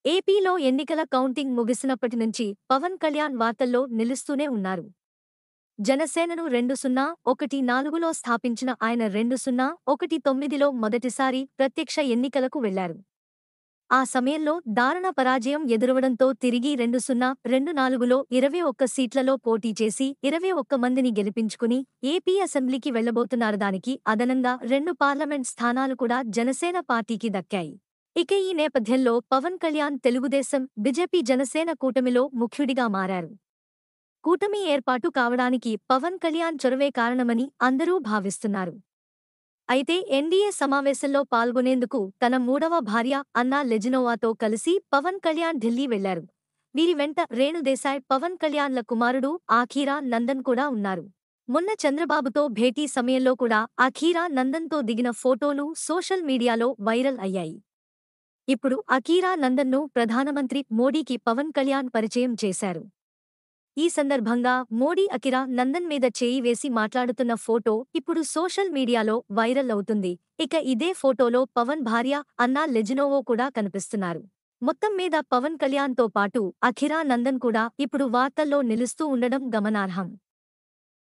ఏపీలో ఎన్నికల కౌంటింగ్ ముగిసినప్పటి నుంచి పవన్ కళ్యాణ్ వార్తల్లో నిలుస్తూనే ఉన్నారు. జనసేనను 2014లో స్థాపించిన ఆయన 2019లో మొదటిసారి ప్రత్యక్ష ఎన్నికలకు వెళ్లారు. ఆ సమయంలో దారుణ పరాజయం ఎదురవడంతో తిరిగి 2024లో 21 సీట్లలో పోటీ చేసి 21 మందిని గెలిపించుకుని ఏపీ అసెంబ్లీకి వెళ్లబోతున్నారు. దానికి అదనంగా 2 పార్లమెంట్ స్థానాలు కూడా జనసేన పార్టీకి దక్కాయి. ఇక ఈ నేపథ్యంలో పవన్ కళ్యాణ్ తెలుగుదేశం, బీజేపీ జనసేన కూటమిలో ముఖ్యుడిగా మారారు. కూటమి ఏర్పాటు కావడానికి పవన్ కళ్యాణ్ చొరవే కారణమని అందరూ భావిస్తున్నారు. అయితే ఎన్డీఏ సమావేశంలో పాల్గొనేందుకు తన మూడవ భార్య అన్నా లెజినోవాతో కలిసి పవన్ కళ్యాణ్ ఢిల్లీ వెళ్లారు. వీరి వెంట రేణుదేశాయ్, పవన్ కళ్యాణ్ల కుమారుడు అఖీరా నందన్ కూడా ఉన్నారు. మొన్న చంద్రబాబుతో భేటీ సమయంలో కూడా అఖీరా నందన్తో దిగిన ఫోటోలు సోషల్ మీడియాలో వైరల్ అయ్యాయి. ఇప్పుడు అఖీరా నందన్ను ప్రధానమంత్రి మోడీకి పవన్ కళ్యాణ్ పరిచయం చేశారు. ఈ సందర్భంగా మోడీ అఖీరా నందన్ మీద చేయి వేసి మాట్లాడుతున్న ఫోటో ఇప్పుడు సోషల్ మీడియాలో వైరల్ అవుతుంది. ఇక ఇదే ఫోటోలో పవన్ భార్య అన్నా లెజినోవా కూడా కనిపిస్తున్నారు. మొత్తం మీద పవన్ కళ్యాణ్తో పాటు అఖీరా నందన్ కూడా ఇప్పుడు వార్తల్లో నిలుస్తూ ఉండడం గమనార్హం.